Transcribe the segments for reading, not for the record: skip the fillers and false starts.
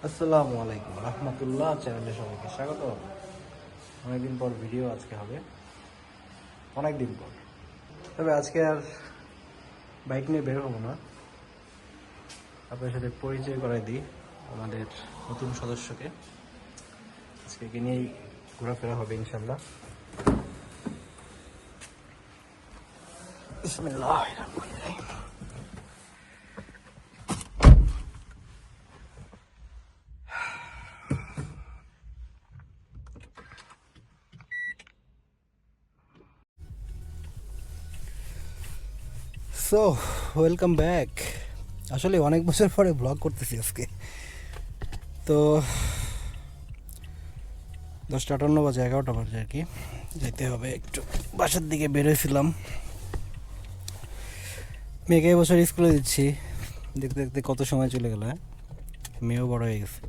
আসসালামু আলাইকুম রহমতুল্লাহ, চ্যানেলে সবাইকে স্বাগত। অনেকদিন পর ভিডিও আজকে হবে, অনেকদিন পর। তবে আজকে আর বাইক নিয়ে বের হবো না, আপনার সাথে পরিচয় করাই দিই আমাদের নতুন সদস্যকে। আজকে একে নিয়েই ঘোরাফেরা হবে ইনশাল্লাহ। বিসমিল্লাহির রহমানির রহিম। So welcome back. আসলে অনেক বছর পরে ব্লগ করতেছি আজকে। তো 10:58 বাজে, 11টা বাজে আর কি, যেতে হবে একটু। বাসার দিকে বেরোয়ছিলাম, মেয়েকে এবছর স্কুলে দিচ্ছি। দেখতে দেখতে কত সময় চলে গেল। মেয়েও বড় হয়ে গেছে,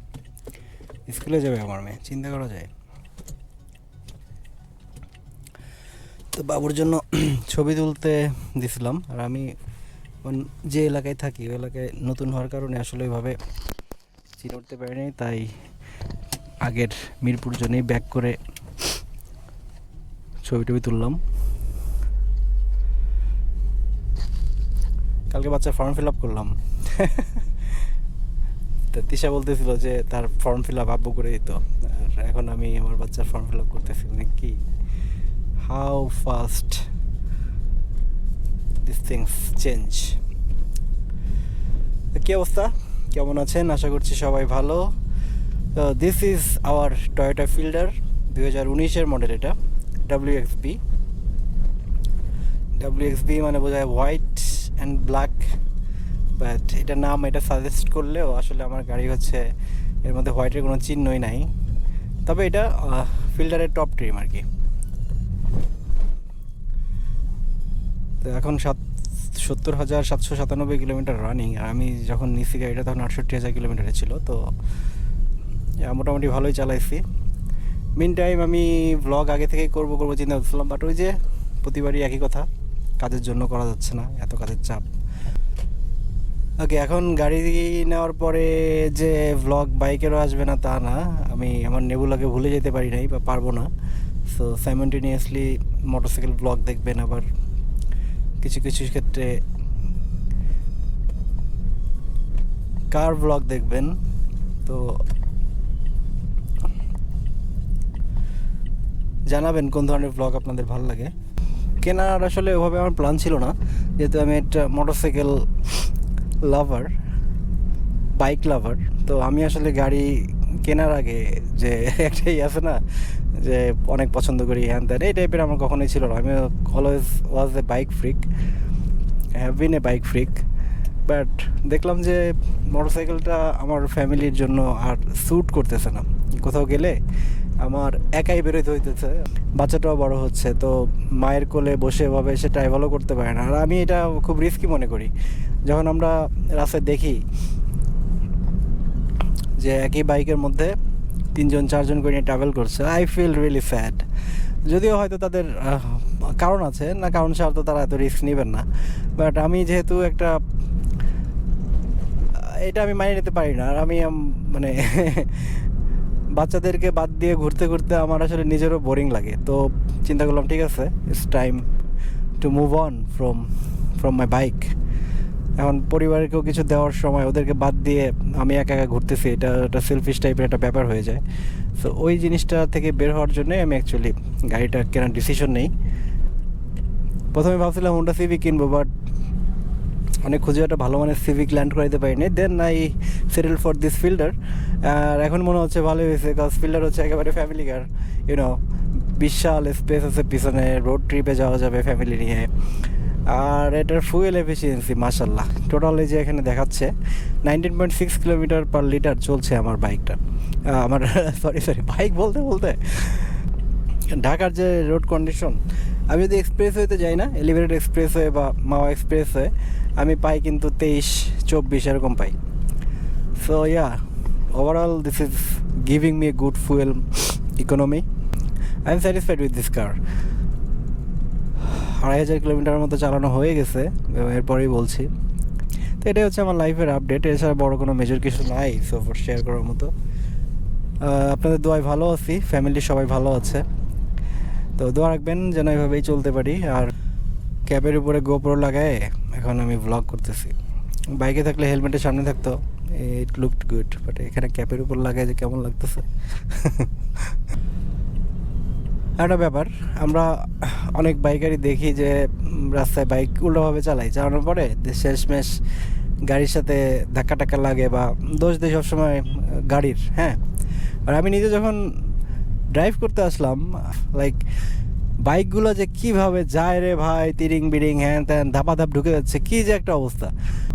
স্কুলে যাবে আমার মেয়ে, চিন্তা করা যায়। তো বাবুর জন্য ছবি তুলতে দিছিলাম। আর আমি যে এলাকায় থাকি ওই এলাকায় নতুন হওয়ার কারণে আসলে ওইভাবে চিনে উঠতে পারিনি, তাই আগের মিরপুর জন্যই ব্যাক করে ছবি তুললাম। কালকে বাচ্চার ফর্ম ফিল আপ করলাম। তো তিশা বলতেছিল যে তার ফর্ম ফিল আপ আব্বু করে দিত, আর এখন আমি আমার বাচ্চার ফর্ম ফিল আপ করতেছি। মানে কি, how fast this things change. কী অবস্থা, কেমন আছেন? আশা করছি সবাই ভালো। This is our Toyota Fielder, 2019-এর মডেল। এটা WXB মানে বোঝায় হোয়াইট অ্যান্ড ব্ল্যাক, বাট এটা নাম এটা সাজেস্ট করলেও আসলে আমার গাড়ি হচ্ছে এর মধ্যে হোয়াইটের কোনো চিহ্নই নাই। তবে এটা ফিল্ডারের টপ ট্রিম আর কি। তো এখন 70,797 কিলোমিটার রানিং। আর আমি যখন নিচ্ছি গাড়িটা তখন 68,000 কিলোমিটারে ছিল। তো মোটামুটি ভালোই চালাইছি। মিন টাইম আমি ভ্লগ আগে থেকেই করবো চিন্তা করছিলাম, বাট ওই যে প্রতিবারই একই কথা, কাজের জন্য করা যাচ্ছে না, এত কাজের চাপ। ওকে, এখন গাড়ি নেওয়ার পরে যে ভ্লগ বাইকেরও আসবে না তা না, আমি আমার নেবুলাকে ভুলে যেতে পারি নাই বা পারবো না। সো সাইমনটেনিয়াসলি মোটরসাইকেল ভ্লগ দেখবেন, আবার কিছু কিছু ক্ষেত্রে কার ভ্লগ দেখবেন। তো জানাবেন কোন ধরনের ভ্লগ আপনাদের ভালো লাগে। কেনার আসলে ওভাবে আমার প্ল্যান ছিল না, যেহেতু আমি একটা মোটরসাইকেল লাভার, বাইক লাভার। তো আমি আসলে গাড়ি কেনার আগে যে একটাই আছে না, যে অনেক পছন্দ করি হ্যান ত্যান, এই টাইপের আমার কখনোই ছিল না। আমি always was A bike freak, have been A bike freak. But দেখলাম যে মোটরসাইকেলটা আমার ফ্যামিলির জন্য আর স্যুট করতেছে না। কোথাও গেলে আমার একাই বেরোতে হইতেছে, বাচ্চাটাও বড় হচ্ছে, তো মায়ের কোলে বসে এভাবে সে ট্রাভেলও করতে পারে না। আর আমি এটা খুব রিস্কি মনে করি। যখন আমরা রাস্তায় দেখি যে একই বাইকের মধ্যে 3-4জন করে নিয়ে ট্রাভেল করছে, আই ফিল রিয়েলি স্যাড। যদিও হয়তো তাদের কারণ আছে, না কারণ ছাড়া তো তারা এত রিস্ক নেবেন না। বাট আমি যেহেতু এটা আমি মানিয়ে নিতে পারি না। আর আমি মানে বাচ্চাদেরকে বাদ দিয়ে ঘুরতে ঘুরতে আমার আসলে নিজেরও বোরিং লাগে। তো চিন্তা করলাম, ঠিক আছে, it's time to move on from my bike. এখন পরিবারকেও কিছু দেওয়ার সময় ওদেরকে বাদ দিয়ে আমি একা একা ঘুরতেছি, এটা সেলফিশ টাইপের একটা ব্যাপার হয়ে যায়। সো ওই জিনিসটা থেকে বের হওয়ার জন্যই আমি অ্যাকচুয়ালি গাড়িটা কেনার ডিসিশন নেই। প্রথমে ভাবছিলাম হোন্ডা সিভিক কিনবো, বাট অনেক খুঁজে একটা ভালো মানের সিভিক ল্যান্ড করাইতে পারিনি। Then I settle for this Fielder. আর এখন মনে হচ্ছে ভালোই হয়েছে, কারণ ফিল্ডার হচ্ছে একেবারে ফ্যামিলি কার, বিশাল স্পেস আছে পিছনে, রোড ট্রিপে যাওয়া যাবে ফ্যামিলি নিয়ে। আর এটার ফুয়েল এফিসিয়েন্সি মাশাল্লাহ, টোটালি যে এখানে দেখাচ্ছে 19.6 কিলোমিটার পার লিটার চলছে আমার বাইকটা। আমার সরি বাইক বলতে বলতে ঢাকার যে রোড কন্ডিশন, আমি যদি এক্সপ্রেসওয়েতে যাই না, এলিভেটেড এক্সপ্রেসওয়ে বা মাওয়া এক্সপ্রেসওয়ে, আমি পাই কিন্তু 23-24 এরকম পাই। So yeah, overall this is giving me a good fuel economy. I am satisfied with this car. 2,500 কিলোমিটারের মতো চালানো হয়ে গেছে, এরপরেই বলছি তো এটাই হচ্ছে আমার লাইফের আপডেট, এছাড়া বড় কোনো মেজর কিছু নাই সফর শেয়ার করার মতো। আপনাদের দোয়ায় ভালো আছি, ফ্যামিলির সবাই ভালো আছে, তো দোয়া রাখবেন যেন এভাবেই চলতে পারি। আর ক্যাবের উপরে গোপ্রো লাগায় এখন আমি ভ্লগ করতেছি। বাইকে থাকলে হেলমেটের সামনে থাকতো, ইট লুকড গুড, বাট এখানে ক্যাপের উপর লাগায় যে কেমন লাগতেছে। একটা ব্যাপার, আমরা অনেক বাইকারই দেখি যে রাস্তায় বাইক উল্টোভাবে চালানোর পরে শেষমেশ গাড়ির সাথে ধাক্কা টাক্কা লাগে বা দোষ দেয় সবসময় গাড়ির। হ্যাঁ, আর আমি নিজে যখন ড্রাইভ করতে আসলাম, লাইক বাইকগুলো যে কীভাবে যায় রে ভাই, তিরিং বিরিং হ্যান ত্যান ধাপাধাপ ঢুকে যাচ্ছে, কী যে একটা অবস্থা।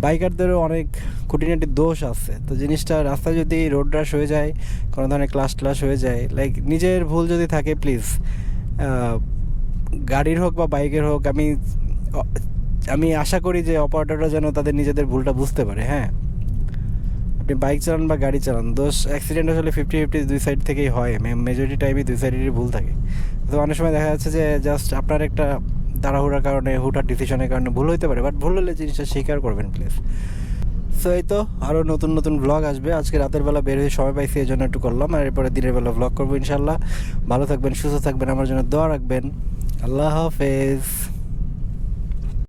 বাইকারদেরও অনেক খুঁটিনাটি দোষ আছে, তো জিনিসটা রাস্তায় যদি রোড রাশ হয়ে যায়, কোনো ধরনের ক্লাস ট্লাস হয়ে যায়, লাইক নিজের ভুল যদি থাকে প্লিজ, গাড়ির হোক বা বাইকের হোক, আমি আশা করি যে অপারেটররা যেন তাদের নিজেদের ভুলটা বুঝতে পারে। হ্যাঁ, আপনি বাইক চালান বা গাড়ি চালান, দোষ অ্যাক্সিডেন্ট আসলে 50-50 দুই সাইড থেকেই হয়, মেজরিটি টাইমই দুই সাইডেরই ভুল থাকে। তো অনেক সময় দেখা যাচ্ছে যে জাস্ট আপনার একটা তাড়াহুড়ার কারণে, হুটার ডিসিশনের কারণে ভুল হইতে পারে, বাট ভুল হলে জিনিসটা স্বীকার করবেন প্লিজ। সো এই তো আরও নতুন নতুন ব্লগ আসবে। আজকে রাতের বেলা বের হয়ে সময় পাইছি, এই জন্য একটু করলাম, আর এরপরে দিনের বেলা ব্লগ করবো ইনশাল্লাহ। ভালো থাকবেন, সুস্থ থাকবেন, আমার জন্য দোয়া রাখবেন। আল্লাহ হাফেজ।